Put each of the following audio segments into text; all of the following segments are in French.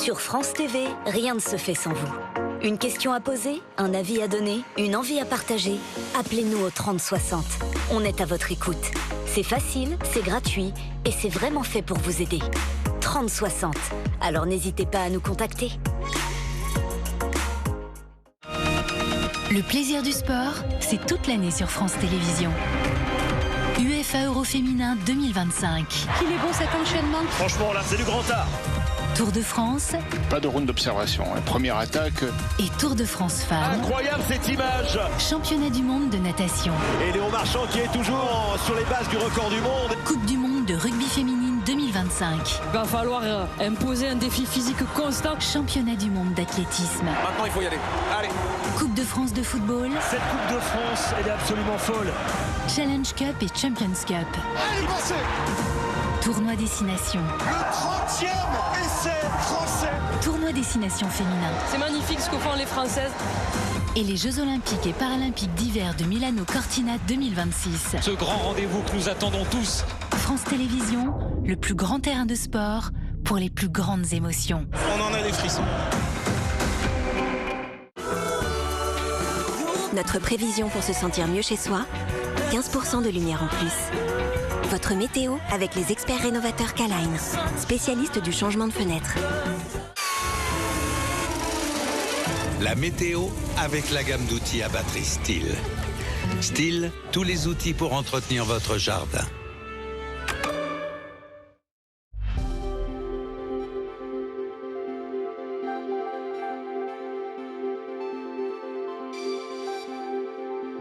Sur France TV, rien ne se fait sans vous. Une question à poser, un avis à donner, une envie à partager. Appelez-nous au 3060. On est à votre écoute. C'est facile, c'est gratuit et c'est vraiment fait pour vous aider. 3060. Alors n'hésitez pas à nous contacter. Le plaisir du sport, c'est toute l'année sur France Télévisions. UEFA Euro Féminin 2025. Il est bon cet enchaînement. Franchement là, c'est du grand art. Tour de France. Pas de round d'observation. Première attaque. Et Tour de France Femmes. Incroyable cette image. Championnat du monde de natation. Et Léon Marchand qui est toujours sur les bases du record du monde. Coupe du monde de rugby féminine 2025. Il va falloir imposer un défi physique constant. Championnat du monde d'athlétisme. Maintenant il faut y aller. Allez. Coupe de France de football. Cette Coupe de France, elle est absolument folle. Challenge Cup et Champions Cup. Elle est passée. Tournoi Destination. Le 30e essai français. Tournoi Destination féminin. C'est magnifique ce que font les Françaises. Et les Jeux Olympiques et Paralympiques d'hiver de Milano Cortina 2026. Ce grand rendez-vous que nous attendons tous. France Télévisions, le plus grand terrain de sport pour les plus grandes émotions. On en a des frissons. Notre prévision pour se sentir mieux chez soi, 15% de lumière en plus. Votre météo avec les experts rénovateurs K-Line, spécialistes du changement de fenêtre. La météo avec la gamme d'outils à batterie Stihl. Stihl, tous les outils pour entretenir votre jardin.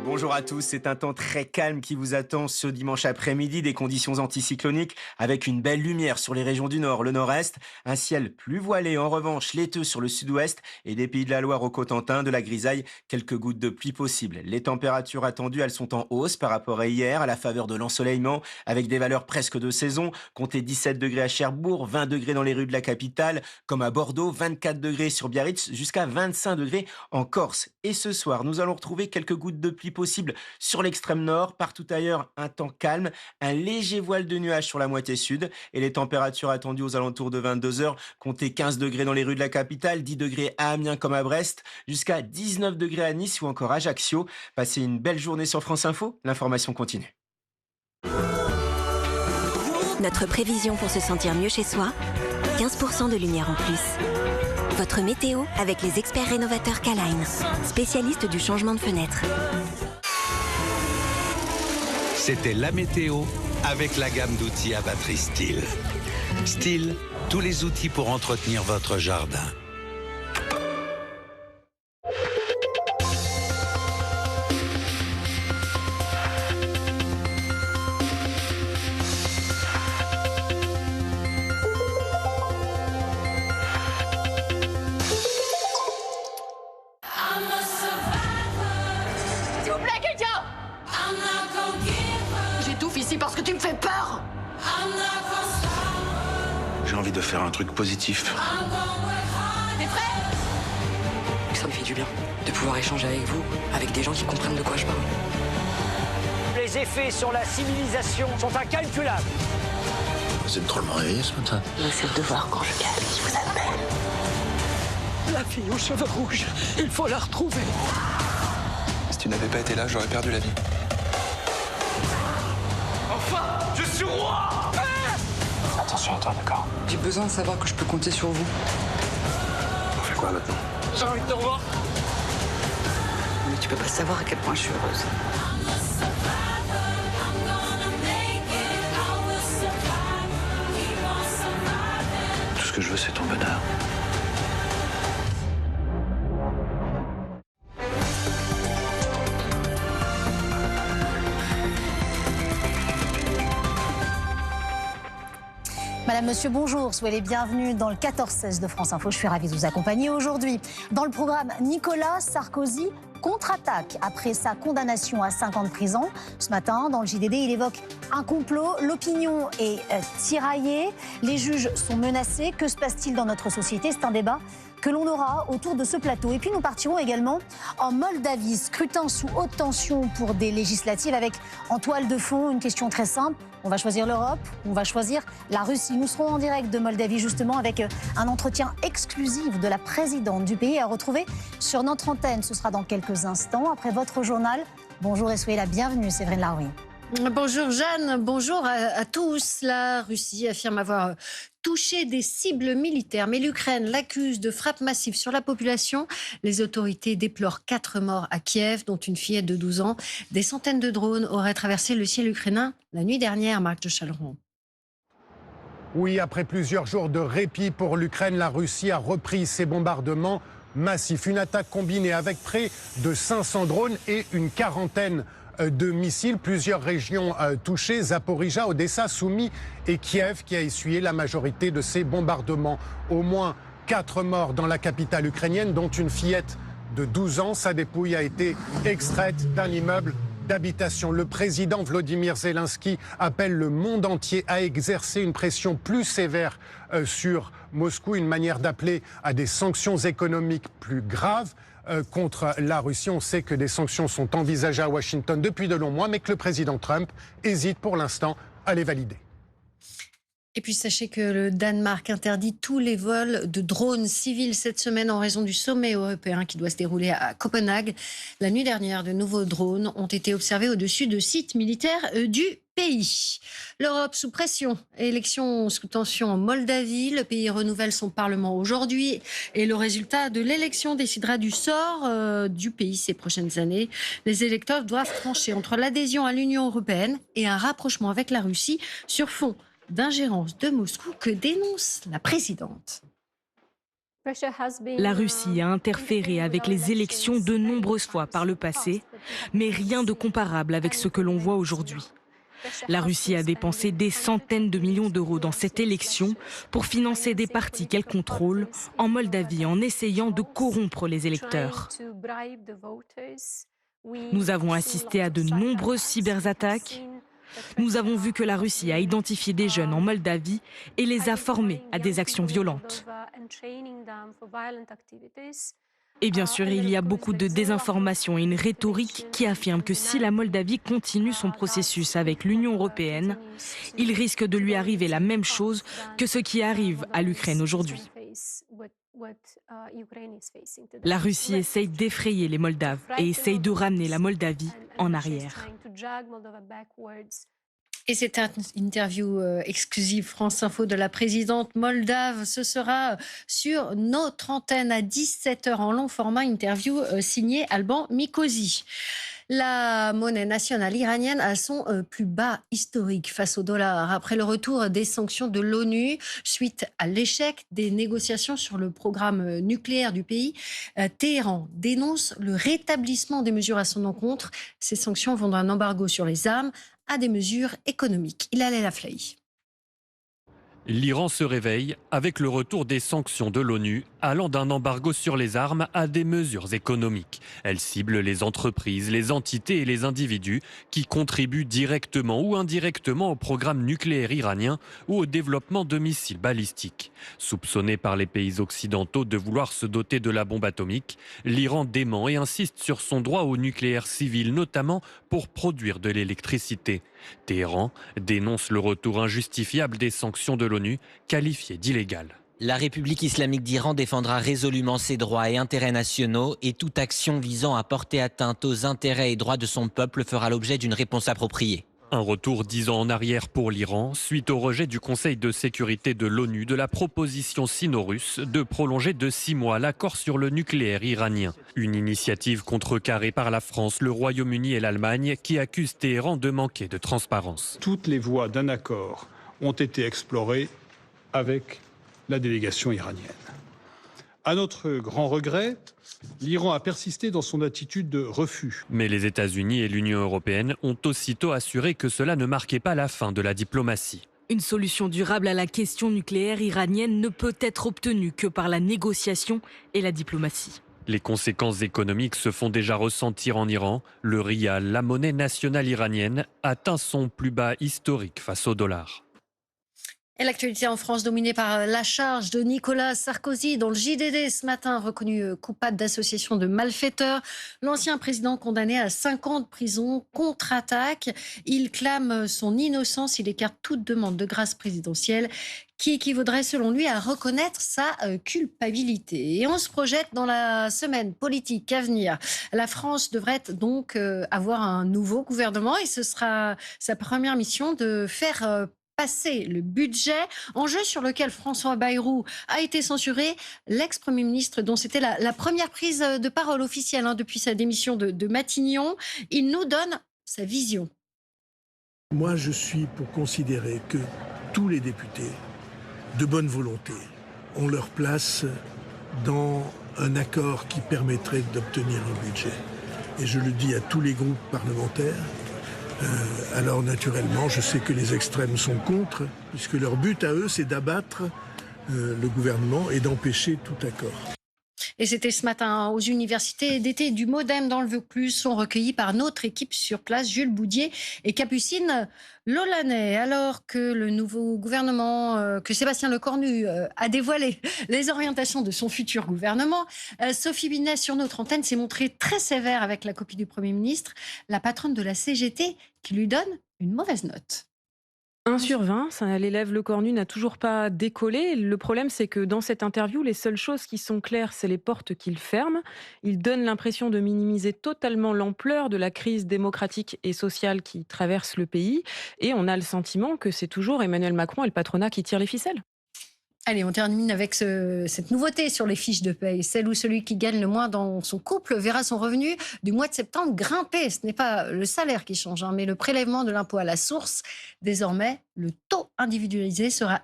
Bonjour à tous, c'est un temps très calme qui vous attend ce dimanche après-midi, des conditions anticycloniques avec une belle lumière sur les régions du nord, le nord-est, un ciel plus voilé en revanche, laiteux sur le sud-ouest et des Pays de la Loire au Cotentin, de la grisaille, quelques gouttes de pluie possibles. Les températures attendues, elles sont en hausse par rapport à hier, à la faveur de l'ensoleillement, avec des valeurs presque de saison, comptez 17 degrés à Cherbourg, 20 degrés dans les rues de la capitale, comme à Bordeaux, 24 degrés sur Biarritz, jusqu'à 25 degrés en Corse. Et ce soir, nous allons retrouver quelques gouttes de pluie possible sur l'extrême nord, partout ailleurs un temps calme, un léger voile de nuages sur la moitié sud et les températures attendues aux alentours de 22 heures, comptez 15 degrés dans les rues de la capitale, 10 degrés à Amiens comme à Brest, jusqu'à 19 degrés à Nice ou encore à Ajaccio. Passez une belle journée sur France Info, l'information continue. Notre prévision pour se sentir mieux chez soi, 15% de lumière en plus. Votre météo avec les experts rénovateurs K-Line, spécialistes du changement de fenêtre. C'était la météo avec la gamme d'outils à batterie Stihl. Stihl, tous les outils pour entretenir votre jardin. Parce que tu me fais peur. J'ai envie de faire un truc positif. T'es prêt? Ça me fait du bien de pouvoir échanger avec vous, avec des gens qui comprennent de quoi je parle. Les effets sur la civilisation sont incalculables. Vous êtes drôlement réveillé ce matin. C'est le devoir quand je gagne qui vous appelle. La fille aux cheveux rouges, il faut la retrouver. Si tu n'avais pas été là, j'aurais perdu la vie. Je suis roi! Attention à toi, d'accord? J'ai besoin de savoir que je peux compter sur vous. On fait quoi maintenant? J'ai envie de te revoir. Mais tu peux pas savoir à quel point je suis heureuse. Tout ce que je veux, c'est ton bonheur. Madame, Monsieur, bonjour. Soyez les bienvenus dans le 14-16 de France Info. Je suis ravie de vous accompagner aujourd'hui. Dans le programme, Nicolas Sarkozy contre-attaque après sa condamnation à 5 ans de prison. Ce matin, dans le JDD, il évoque un complot. L'opinion est tiraillée. Les juges sont menacés. Que se passe-t-il dans notre société? C'est un débat que l'on aura autour de ce plateau. Et puis nous partirons également en Moldavie, scrutin sous haute tension pour des législatives avec en toile de fond une question très simple. On va choisir l'Europe, on va choisir la Russie. Nous serons en direct de Moldavie justement avec un entretien exclusif de la présidente du pays à retrouver sur notre antenne. Ce sera dans quelques instants après votre journal. Bonjour et soyez la bienvenue, Séverine Larouille. Bonjour Jeanne, bonjour à tous. La Russie affirme avoir touché des cibles militaires, mais l'Ukraine l'accuse de frappes massives sur la population. Les autorités déplorent 4 morts à Kiev, dont une fillette de 12 ans. Des centaines de drones auraient traversé le ciel ukrainien la nuit dernière, Marc de Chaleron. Oui, après plusieurs jours de répit pour l'Ukraine, la Russie a repris ses bombardements massifs. Une attaque combinée avec près de 500 drones et une quarantaine de missiles. Plusieurs régions touchées, Zaporijia, Odessa, Soumy et Kiev, qui a essuyé la majorité de ces bombardements. Au moins 4 morts dans la capitale ukrainienne, dont une fillette de 12 ans. Sa dépouille a été extraite d'un immeuble d'habitation. Le président Volodymyr Zelensky appelle le monde entier à exercer une pression plus sévère sur Moscou, une manière d'appeler à des sanctions économiques plus graves contre la Russie. On sait que des sanctions sont envisagées à Washington depuis de longs mois, mais que le président Trump hésite pour l'instant à les valider. Et puis sachez que le Danemark interdit tous les vols de drones civils cette semaine en raison du sommet européen qui doit se dérouler à Copenhague. La nuit dernière, de nouveaux drones ont été observés au-dessus de sites militaires du pays. L'Europe sous pression. Élection sous tension en Moldavie. Le pays renouvelle son parlement aujourd'hui et le résultat de l'élection décidera du sort du pays ces prochaines années. Les électeurs doivent trancher entre l'adhésion à l'Union européenne et un rapprochement avec la Russie sur fond d'ingérence de Moscou que dénonce la présidente. La Russie a interféré avec les élections de nombreuses fois par le passé, mais rien de comparable avec ce que l'on voit aujourd'hui. La Russie a dépensé des centaines de millions d'euros dans cette élection pour financer des partis qu'elle contrôle en Moldavie en essayant de corrompre les électeurs. Nous avons assisté à de nombreuses cyberattaques. Nous avons vu que la Russie a identifié des jeunes en Moldavie et les a formés à des actions violentes. Et bien sûr, il y a beaucoup de désinformation et une rhétorique qui affirme que si la Moldavie continue son processus avec l'Union européenne, il risque de lui arriver la même chose que ce qui arrive à l'Ukraine aujourd'hui. La Russie essaye d'effrayer les Moldaves et essaye de ramener la Moldavie en arrière. Et c'est une interview exclusive France Info de la présidente moldave. Ce sera sur notre antenne à 17h en long format, interview signée Alban Mikosi. La monnaie nationale iranienne a son plus bas historique face au dollar. Après le retour des sanctions de l'ONU, suite à l'échec des négociations sur le programme nucléaire du pays, Téhéran dénonce le rétablissement des mesures à son encontre. Ces sanctions vont d'un embargo sur les armes à des mesures économiques. Hilal El Aflahi. L'Iran se réveille avec le retour des sanctions de l'ONU, allant d'un embargo sur les armes à des mesures économiques. Elle cible les entreprises, les entités et les individus qui contribuent directement ou indirectement au programme nucléaire iranien ou au développement de missiles balistiques. Soupçonné par les pays occidentaux de vouloir se doter de la bombe atomique, l'Iran dément et insiste sur son droit au nucléaire civil, notamment pour produire de l'électricité. Téhéran dénonce le retour injustifiable des sanctions de l'ONU, qualifiées d'illégales. La République islamique d'Iran défendra résolument ses droits et intérêts nationaux et toute action visant à porter atteinte aux intérêts et droits de son peuple fera l'objet d'une réponse appropriée. Un retour 10 ans en arrière pour l'Iran, suite au rejet du Conseil de sécurité de l'ONU de la proposition sino-russe de prolonger de 6 mois l'accord sur le nucléaire iranien. Une initiative contrecarrée par la France, le Royaume-Uni et l'Allemagne qui accusent Téhéran de manquer de transparence. Toutes les voies d'un accord ont été explorées avec la délégation iranienne. À notre grand regret, l'Iran a persisté dans son attitude de refus. Mais les États-Unis et l'Union européenne ont aussitôt assuré que cela ne marquait pas la fin de la diplomatie. Une solution durable à la question nucléaire iranienne ne peut être obtenue que par la négociation et la diplomatie. Les conséquences économiques se font déjà ressentir en Iran. Le rial, la monnaie nationale iranienne, atteint son plus bas historique face au dollar. Et l'actualité en France dominée par la charge de Nicolas Sarkozy dans le JDD ce matin, reconnu coupable d'association de malfaiteurs. L'ancien président condamné à 5 ans de prison contre-attaque. Il clame son innocence, il écarte toute demande de grâce présidentielle qui équivaudrait selon lui à reconnaître sa culpabilité. Et on se projette dans la semaine politique à venir. La France devrait donc avoir un nouveau gouvernement et ce sera sa première mission de faire passer le budget, enjeu sur lequel François Bayrou a été censuré, l'ex-premier ministre dont c'était la première prise de parole officielle depuis sa démission de Matignon. Il nous donne sa vision. Moi, je suis pour considérer que tous les députés de bonne volonté ont leur place dans un accord qui permettrait d'obtenir un budget. Et je le dis à tous les groupes parlementaires. Alors naturellement, je sais que les extrêmes sont contre, puisque leur but à eux, c'est d'abattre le gouvernement et d'empêcher tout accord. Et c'était ce matin aux universités d'été du Modem dans le Vaucluse, sont recueillis par notre équipe sur place, Jules Boudier et Capucine Lolanais. Alors que le nouveau gouvernement, que Sébastien Lecornu a dévoilé les orientations de son futur gouvernement, Sophie Binet sur notre antenne s'est montrée très sévère avec la copie du Premier ministre, la patronne de la CGT qui lui donne une mauvaise note. 1 sur 20, l'élève Lecornu n'a toujours pas décollé. Le problème, c'est que dans cette interview, les seules choses qui sont claires, c'est les portes qu'il ferme. Il donne l'impression de minimiser totalement l'ampleur de la crise démocratique et sociale qui traverse le pays. Et on a le sentiment que c'est toujours Emmanuel Macron et le patronat qui tirent les ficelles. Allez, on termine avec cette nouveauté sur les fiches de paye. Celle où celui qui gagne le moins dans son couple verra son revenu du mois de septembre grimper. Ce n'est pas le salaire qui change, mais le prélèvement de l'impôt à la source. Désormais, le taux individualisé sera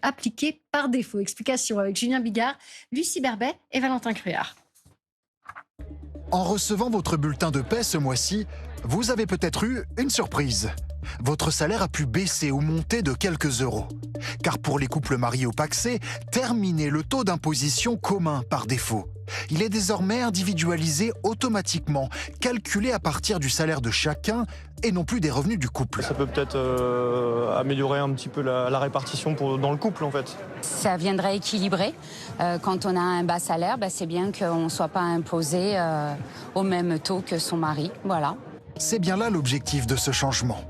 appliqué par défaut. Explication avec Julien Bigard, Lucie Berbet et Valentin Cruard. En recevant votre bulletin de paie ce mois-ci, vous avez peut-être eu une surprise. Votre salaire a pu baisser ou monter de quelques euros. Car pour les couples mariés ou pacsés, terminez le taux d'imposition commun par défaut. Il est désormais individualisé automatiquement, calculé à partir du salaire de chacun et non plus des revenus du couple. Ça peut peut-être améliorer un petit peu la répartition dans le couple en fait. Ça viendrait équilibrer. Quand on a un bas salaire, c'est bien qu'on ne soit pas imposé au même taux que son mari. Voilà. C'est bien là l'objectif de ce changement.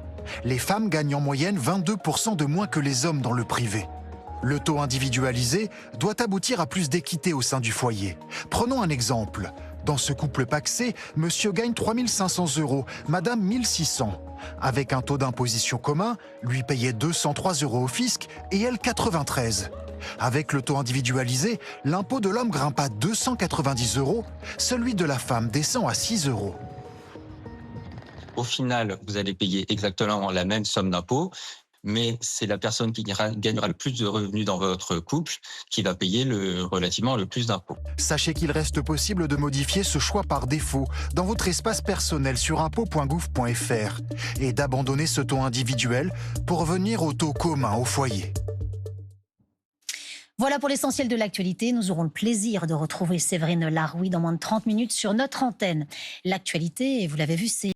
Les femmes gagnent en moyenne 22% de moins que les hommes dans le privé. Le taux individualisé doit aboutir à plus d'équité au sein du foyer. Prenons un exemple. Dans ce couple pacsé, monsieur gagne 3 500 €, madame 1 600. Avec un taux d'imposition commun, lui payait 203 € au fisc et elle 93. Avec le taux individualisé, l'impôt de l'homme grimpe à 290 €, celui de la femme descend à 6 €. Au final, vous allez payer exactement la même somme d'impôts, mais c'est la personne qui gagnera le plus de revenus dans votre couple qui va payer relativement le plus d'impôts. Sachez qu'il reste possible de modifier ce choix par défaut dans votre espace personnel sur impôts.gouv.fr et d'abandonner ce taux individuel pour revenir au taux commun au foyer. Voilà pour l'essentiel de l'actualité. Nous aurons le plaisir de retrouver Séverine Larouille dans moins de 30 minutes sur notre antenne. L'actualité, vous l'avez vu, c'est